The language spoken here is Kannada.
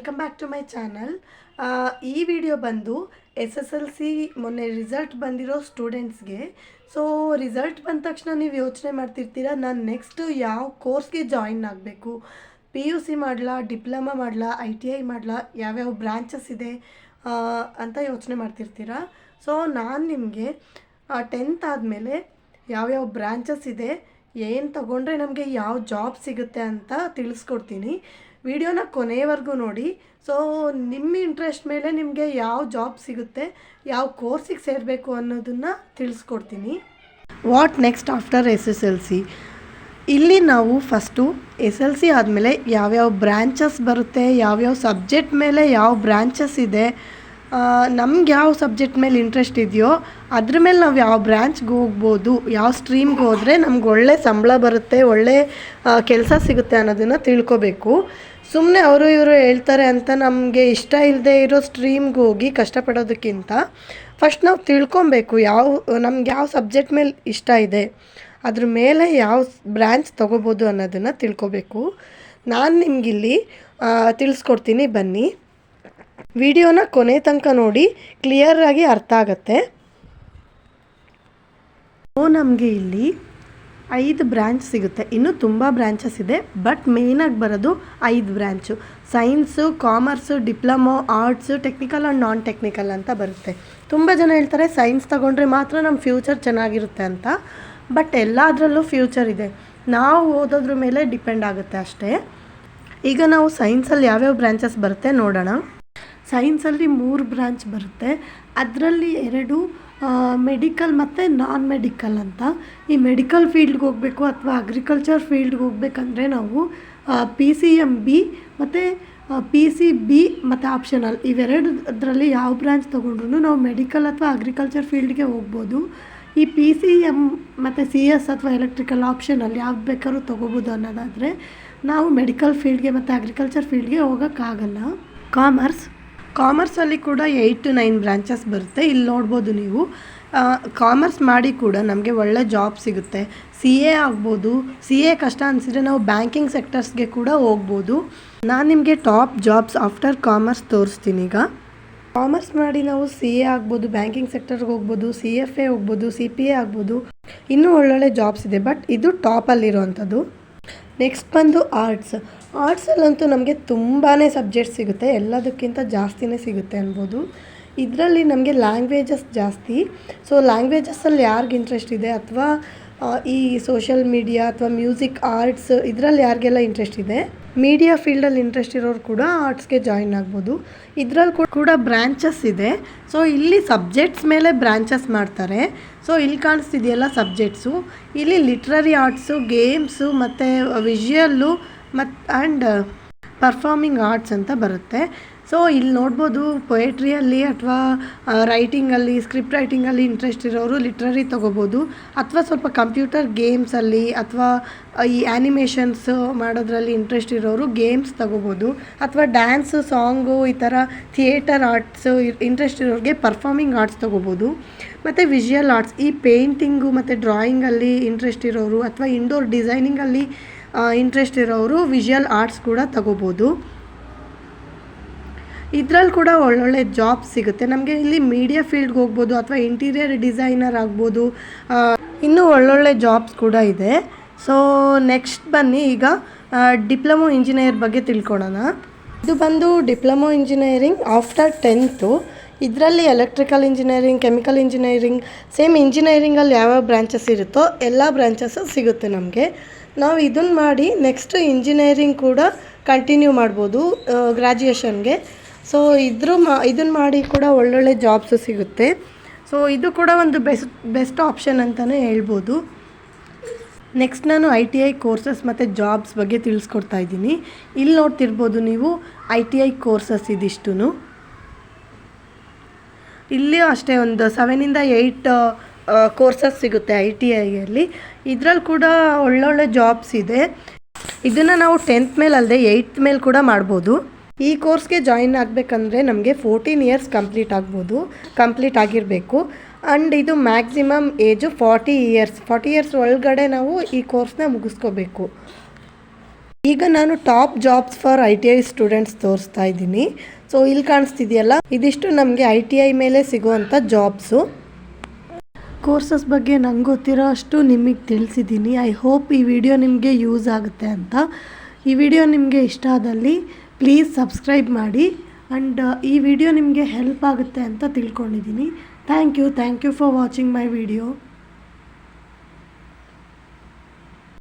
Welcome back to my channel. ಈ ವಿಡಿಯೋ ಬಂದು SSLC ಮೊನ್ನೆ ರಿಸಲ್ಟ್ ಬಂದಿರೋ ಸ್ಟೂಡೆಂಟ್ಸ್ಗೆ. ಸೊ ರಿಸಲ್ಟ್ ಬಂದ ತಕ್ಷಣ ನೀವು ಯೋಚನೆ ಮಾಡ್ತಿರ್ತೀರ, ನಾನು ನೆಕ್ಸ್ಟ್ ಯಾವ ಕೋರ್ಸ್ಗೆ ಜಾಯಿನ್ ಆಗಬೇಕು, PUC ಮಾಡಲಾ, ಡಿಪ್ಲೊಮಾ ಮಾಡಲಾ, ITI ಮಾಡಲಾ, ಯಾವ್ಯಾವ ಬ್ರಾಂಚಸ್ ಇದೆ ಅಂತ ಯೋಚನೆ ಮಾಡ್ತಿರ್ತೀರ. ಸೊ ನಾನು ನಿಮಗೆ 10th ಆದಮೇಲೆ ಯಾವ್ಯಾವ ಬ್ರಾಂಚಸ್ ಇದೆ, ಏನು ತಗೊಂಡ್ರೆ ನಮಗೆ ಯಾವ ಜಾಬ್ ಸಿಗುತ್ತೆ ಅಂತ ತಿಳಿಸ್ಕೊಡ್ತೀನಿ. ವಿಡಿಯೋನ ಕೊನೆಯವರೆಗೂ ನೋಡಿ. ಸೊ ನಿಮ್ಮ ಇಂಟ್ರೆಸ್ಟ್ ಮೇಲೆ ನಿಮಗೆ ಯಾವ ಜಾಬ್ ಸಿಗುತ್ತೆ, ಯಾವ ಕೋರ್ಸಿಗೆ ಸೇರಬೇಕು ಅನ್ನೋದನ್ನು ತಿಳಿಸ್ಕೊಡ್ತೀನಿ. What next after SSLC. ಇಲ್ಲಿ ನಾವು ಫಸ್ಟು SLC ಆದಮೇಲೆ ಯಾವ್ಯಾವ ಬ್ರ್ಯಾಂಚಸ್ ಬರುತ್ತೆ, ಯಾವ್ಯಾವ ಸಬ್ಜೆಕ್ಟ್ ಮೇಲೆ ಯಾವ ಬ್ರ್ಯಾಂಚಸ್ ಇದೆ, ನಮ್ಗೆ ಯಾವ ಸಬ್ಜೆಕ್ಟ್ ಮೇಲೆ ಇಂಟ್ರೆಸ್ಟ್ ಇದೆಯೋ ಅದ್ರ ಮೇಲೆ ನಾವು ಯಾವ ಬ್ರ್ಯಾಂಚ್ಗೆ ಹೋಗ್ಬೋದು, ಯಾವ ಸ್ಟ್ರೀಮ್ಗೆ ಹೋದರೆ ನಮ್ಗೆ ಒಳ್ಳೆ ಸಂಬಳ ಬರುತ್ತೆ, ಒಳ್ಳೆ ಕೆಲಸ ಸಿಗುತ್ತೆ ಅನ್ನೋದನ್ನು ತಿಳ್ಕೊಬೇಕು. ಸುಮ್ಮನೆ ಅವರು ಇವರು ಹೇಳ್ತಾರೆ ಅಂತ ನಮಗೆ ಇಷ್ಟ ಇಲ್ಲದೆ ಇರೋ ಸ್ಟ್ರೀಮ್ಗೆ ಹೋಗಿ ಕಷ್ಟಪಡೋದಕ್ಕಿಂತ ಫಸ್ಟ್ ನಾವು ತಿಳ್ಕೊಬೇಕು ನಮ್ಗೆ ಯಾವ ಸಬ್ಜೆಕ್ಟ್ ಮೇಲೆ ಇಷ್ಟ ಇದೆ, ಅದ್ರ ಮೇಲೆ ಯಾವ ಬ್ರ್ಯಾಂಚ್ ತೊಗೋಬೋದು ಅನ್ನೋದನ್ನು ತಿಳ್ಕೊಬೇಕು. ನಾನು ನಿಮಗಿಲ್ಲಿ ತಿಳಿಸ್ಕೊಡ್ತೀನಿ, ಬನ್ನಿ. ವಿಡಿಯೋನ ಕೊನೆ ತನಕ ನೋಡಿ, ಕ್ಲಿಯರಾಗಿ ಅರ್ಥ ಆಗುತ್ತೆ. ನಮಗೆ ಇಲ್ಲಿ 5 ಬ್ರ್ಯಾಂಚ್ ಸಿಗುತ್ತೆ. ಇನ್ನೂ ತುಂಬ ಬ್ರ್ಯಾಂಚಸ್ ಇದೆ, ಬಟ್ ಮೇಯ್ನಾಗಿ ಬರೋದು 5 branch. Science, commerce, diploma, arts, technical and non technical ಅಂತ ಬರುತ್ತೆ. ತುಂಬ ಜನ ಹೇಳ್ತಾರೆ ಸೈನ್ಸ್ ತಗೊಂಡ್ರೆ ಮಾತ್ರ ನಮ್ಮ ಫ್ಯೂಚರ್ ಚೆನ್ನಾಗಿರುತ್ತೆ ಅಂತ, ಬಟ್ ಎಲ್ಲದರಲ್ಲೂ ಫ್ಯೂಚರ್ ಇದೆ, ನಾವು ಓದೋದ್ರ ಮೇಲೆ ಡಿಪೆಂಡ್ ಆಗುತ್ತೆ ಅಷ್ಟೇ. ಈಗ ನಾವು ಸೈನ್ಸಲ್ಲಿ ಯಾವ್ಯಾವ ಬ್ರ್ಯಾಂಚಸ್ ಬರುತ್ತೆ ನೋಡೋಣ. ಸೈನ್ಸಲ್ಲಿ 3 ಬ್ರಾಂಚ್ ಬರುತ್ತೆ. ಅದರಲ್ಲಿ 2 ಮೆಡಿಕಲ್ ಮತ್ತು ನಾನ್ ಮೆಡಿಕಲ್ ಅಂತ. ಈ ಮೆಡಿಕಲ್ ಫೀಲ್ಡ್ಗೆ ಹೋಗಬೇಕು ಅಥವಾ ಅಗ್ರಿಕಲ್ಚರ್ ಫೀಲ್ಡ್ಗೆ ಹೋಗ್ಬೇಕಂದ್ರೆ ನಾವು PCMB ಮತ್ತು PCB ಮತ್ತು ಆಪ್ಷನಲ್ ಇವೆರಡರಲ್ಲಿ ಯಾವ ಬ್ರಾಂಚ್ ತೊಗೊಂಡ್ರು ನಾವು ಮೆಡಿಕಲ್ ಅಥವಾ ಅಗ್ರಿಕಲ್ಚರ್ ಫೀಲ್ಡ್ಗೆ ಹೋಗ್ಬೋದು. ಈ PCM ಮತ್ತು CS ಅಥವಾ ಎಲೆಕ್ಟ್ರಿಕಲ್ ಆಪ್ಷನಲ್ಲಿ ಯಾವ್ದು ಬೇಕಾದ್ರೂ ತೊಗೋಬೋದು ಅನ್ನೋದಾದರೆ ನಾವು ಮೆಡಿಕಲ್ ಫೀಲ್ಡ್ಗೆ ಮತ್ತು ಅಗ್ರಿಕಲ್ಚರ್ ಫೀಲ್ಡ್ಗೆ ಹೋಗೋಕ್ಕಾಗಲ್ಲ. ಕಾಮರ್ಸಲ್ಲಿ ಕೂಡ 8 to 9 ಬ್ರಾಂಚಸ್ ಬರುತ್ತೆ. ಇಲ್ಲಿ ನೋಡ್ಬೋದು ನೀವು. ಕಾಮರ್ಸ್ ಮಾಡಿ ಕೂಡ ನಮಗೆ ಒಳ್ಳೆ ಜಾಬ್ ಸಿಗುತ್ತೆ. CA ಆಗ್ಬೋದು. CA ಕಷ್ಟ ಅನಿಸಿದರೆ ನಾವು ಬ್ಯಾಂಕಿಂಗ್ ಸೆಕ್ಟರ್ಸ್ಗೆ ಕೂಡ ಹೋಗ್ಬೋದು. ನಾನು ನಿಮಗೆ ಟಾಪ್ ಜಾಬ್ಸ್ ಆಫ್ಟರ್ ಕಾಮರ್ಸ್ ತೋರಿಸ್ತೀನಿ. ಈಗ ಕಾಮರ್ಸ್ ಮಾಡಿ ನಾವು CA ಆಗ್ಬೋದು, ಬ್ಯಾಂಕಿಂಗ್ ಸೆಕ್ಟರ್ಗೆ ಹೋಗ್ಬೋದು, CFA ಹೋಗ್ಬೋದು, CPA ಆಗ್ಬೋದು. ಇನ್ನೂ ಒಳ್ಳೊಳ್ಳೆ ಜಾಬ್ಸ್ ಇದೆ, ಬಟ್ ಇದು ಟಾಪಲ್ಲಿರೋವಂಥದ್ದು. ನೆಕ್ಸ್ಟ್ ಬಂದು ಆರ್ಟ್ಸಲ್ಲಂತೂ ನಮಗೆ ತುಂಬಾ ಸಬ್ಜೆಕ್ಟ್ಸ್ ಸಿಗುತ್ತೆ, ಎಲ್ಲದಕ್ಕಿಂತ ಜಾಸ್ತಿನೇ ಸಿಗುತ್ತೆ ಅನ್ಬೋದು. ಇದರಲ್ಲಿ ನಮಗೆ ಲ್ಯಾಂಗ್ವೇಜಸ್ ಜಾಸ್ತಿ. ಸೊ ಲ್ಯಾಂಗ್ವೇಜಸ್ಸಲ್ಲಿ ಯಾರಿಗೆ ಇಂಟ್ರೆಸ್ಟ್ ಇದೆ, ಅಥವಾ ಈ ಸೋಷಿಯಲ್ ಮೀಡಿಯಾ ಅಥವಾ ಮ್ಯೂಸಿಕ್, ಆರ್ಟ್ಸ್ ಇದರಲ್ಲಿ ಯಾರಿಗೆಲ್ಲ ಇಂಟ್ರೆಸ್ಟ್ ಇದೆ, ಮೀಡಿಯಾ ಫೀಲ್ಡಲ್ಲಿ ಇಂಟ್ರೆಸ್ಟ್ ಇರೋರು ಕೂಡ ಆರ್ಟ್ಸ್ಗೆ ಜಾಯಿನ್ ಆಗ್ಬೋದು. ಇದರಲ್ಲಿ ಕೂಡ ಬ್ರ್ಯಾಂಚಸ್ ಇದೆ. ಸೊ ಇಲ್ಲಿ ಸಬ್ಜೆಕ್ಟ್ಸ್ ಮೇಲೆ ಬ್ರ್ಯಾಂಚಸ್ ಮಾಡ್ತಾರೆ. ಸೊ ಇಲ್ಲಿ ಕಾಣಿಸ್ತಿದೆಯಲ್ಲ ಸಬ್ಜೆಕ್ಟ್ಸು, ಇಲ್ಲಿ ಲಿಟ್ರರಿ ಆರ್ಟ್ಸು, ಗೇಮ್ಸು ಮತ್ತು ವಿಜುಯಲ್ಲು ಆ್ಯಂಡ್ ಪರ್ಫಾರ್ಮಿಂಗ್ ಆರ್ಟ್ಸ್ ಅಂತ ಬರುತ್ತೆ. ಸೊ ಇಲ್ಲಿ ನೋಡ್ಬೋದು, ಪೊಯೆಟ್ರಿಯಲ್ಲಿ ಅಥವಾ ರೈಟಿಂಗಲ್ಲಿ, ಸ್ಕ್ರಿಪ್ಟ್ ರೈಟಿಂಗಲ್ಲಿ ಇಂಟ್ರೆಸ್ಟ್ ಇರೋರು ಲಿಟ್ರರಿ ತೊಗೋಬೋದು, ಅಥವಾ ಸ್ವಲ್ಪ ಕಂಪ್ಯೂಟರ್ ಗೇಮ್ಸಲ್ಲಿ ಅಥವಾ ಈ ಆ್ಯನಿಮೇಷನ್ಸ್ ಮಾಡೋದ್ರಲ್ಲಿ ಇಂಟ್ರೆಸ್ಟ್ ಇರೋರು ಗೇಮ್ಸ್ ತೊಗೋಬೋದು, ಅಥವಾ ಡ್ಯಾನ್ಸು, ಸಾಂಗು, ಈ ಥರ ಥಿಯೇಟರ್ ಆರ್ಟ್ಸು ಇಂಟ್ರೆಸ್ಟ್ ಇರೋರಿಗೆ ಪರ್ಫಾರ್ಮಿಂಗ್ ಆರ್ಟ್ಸ್ ತೊಗೋಬೋದು. ಮತ್ತು ವಿಜುಯಲ್ ಆರ್ಟ್ಸ್, ಈ ಪೇಂಟಿಂಗು ಮತ್ತು ಡ್ರಾಯಿಂಗಲ್ಲಿ ಇಂಟ್ರೆಸ್ಟ್ ಇರೋರು ಅಥವಾ ಇಂಡೋರ್ ಡಿಸೈನಿಂಗಲ್ಲಿ ಇಂಟ್ರೆಸ್ಟ್ ಇರೋರು ವಿಜುಯಲ್ ಆರ್ಟ್ಸ್ ಕೂಡ ತಗೋಬೋದು. ಇದರಲ್ಲಿ ಕೂಡ ಒಳ್ಳೊಳ್ಳೆ ಜಾಬ್ ಸಿಗುತ್ತೆ ನಮಗೆ. ಇಲ್ಲಿ ಮೀಡಿಯಾ ಫೀಲ್ಡ್ಗೆ ಹೋಗ್ಬೋದು ಅಥವಾ ಇಂಟೀರಿಯರ್ ಡಿಸೈನರ್ ಆಗ್ಬೋದು. ಇನ್ನೂ ಒಳ್ಳೊಳ್ಳೆ ಜಾಬ್ಸ್ ಕೂಡ ಇದೆ. ಸೊ ನೆಕ್ಸ್ಟ್ ಬನ್ನಿ, ಈಗ ಡಿಪ್ಲೊಮೊ ಇಂಜಿನಿಯರ್ ಬಗ್ಗೆ ತಿಳ್ಕೊಳ್ಳೋಣ. ಇದು ಬಂದು ಡಿಪ್ಲೊಮೊ ಇಂಜಿನಿಯರಿಂಗ್ ಆಫ್ಟರ್ 10th. ಇದರಲ್ಲಿ electrical engineering, chemical engineering, same ಇಂಜಿನಿಯರಿಂಗಲ್ಲಿ ಯಾವ್ಯಾವ ಬ್ರ್ಯಾಂಚಸ್ ಇರುತ್ತೋ ಎಲ್ಲ ಬ್ರ್ಯಾಂಚಸ್ಸು ಸಿಗುತ್ತೆ ನಮಗೆ. ನಾವು ಇದನ್ನು ಮಾಡಿ ನೆಕ್ಸ್ಟ್ ಇಂಜಿನಿಯರಿಂಗ್ ಕೂಡ ಕಂಟಿನ್ಯೂ ಮಾಡ್ಬೋದು ಗ್ರ್ಯಾಜುಯೇಷನ್ಗೆ. ಸೊ ಇದನ್ನು ಮಾಡಿ ಕೂಡ ಒಳ್ಳೊಳ್ಳೆ ಜಾಬ್ಸು ಸಿಗುತ್ತೆ. ಸೊ ಇದು ಕೂಡ ಒಂದು ಬೆಸ್ಟ್ ಆಪ್ಷನ್ ಅಂತಲೇ ಹೇಳ್ಬೋದು. ನೆಕ್ಸ್ಟ್ ನಾನು ITI ಕೋರ್ಸಸ್ ಮತ್ತು ಜಾಬ್ಸ್ ಬಗ್ಗೆ ತಿಳಿಸ್ಕೊಡ್ತಾ ಇದ್ದೀನಿ. ಇಲ್ಲಿ ನೋಡ್ತಿರ್ಬೋದು ನೀವು ITI ಕೋರ್ಸಸ್ ಇದಿಷ್ಟು. ಇಲ್ಲಿ ಅಷ್ಟೇ ಒಂದು 7 to 8 ಕೋರ್ಸಸ್ ಸಿಗುತ್ತೆ ITIಯಲ್ಲಿ. ಇದರಲ್ಲಿ ಕೂಡ ಒಳ್ಳೊಳ್ಳೆ ಜಾಬ್ಸ್ ಇದೆ. ಇದನ್ನು ನಾವು 10th ಮೇಲೆ ಅಲ್ಲದೆ 8th ಮೇಲೆ ಕೂಡ ಮಾಡ್ಬೋದು. ಈ ಕೋರ್ಸ್ಗೆ ಜಾಯಿನ್ ಆಗಬೇಕಂದ್ರೆ ನಮಗೆ 14 years ಕಂಪ್ಲೀಟ್ ಆಗಿರಬೇಕು. ಆ್ಯಂಡ್ ಇದು ಮ್ಯಾಕ್ಸಿಮಮ್ ಏಜು 40 years ಒಳಗಡೆ ನಾವು ಈ ಕೋರ್ಸ್ನ ಮುಗಿಸ್ಕೋಬೇಕು. ಈಗ ನಾನು top jobs for ITI students ತೋರಿಸ್ತಾ ಇದ್ದೀನಿ. ಸೊ ಇಲ್ಲಿ ಕಾಣಿಸ್ತಿದೆಯಲ್ಲ, ಇದಿಷ್ಟು ನಮಗೆ ITI ಮೇಲೆ ಸಿಗುವಂಥ ಜಾಬ್ಸು. ಕೋರ್ಸಸ್ ಬಗ್ಗೆ ನಂಗೆ ಗೊತ್ತಿರೋ ಅಷ್ಟು ನಿಮಗೆ ತಿಳಿಸಿದ್ದೀನಿ. ಐ ಹೋಪ್ ಈ ವಿಡಿಯೋ ನಿಮಗೆ ಯೂಸ್ ಆಗುತ್ತೆ ಅಂತ. ಈ ವಿಡಿಯೋ ನಿಮಗೆ ಇಷ್ಟ ಆದಲ್ಲಿ ಪ್ಲೀಸ್ ಸಬ್ಸ್ಕ್ರೈಬ್ ಮಾಡಿ. ಆ್ಯಂಡ್ ಈ ವಿಡಿಯೋ ನಿಮಗೆ ಹೆಲ್ಪ್ ಆಗುತ್ತೆ ಅಂತ ತಿಳ್ಕೊಂಡಿದ್ದೀನಿ. Thank you for watching my video.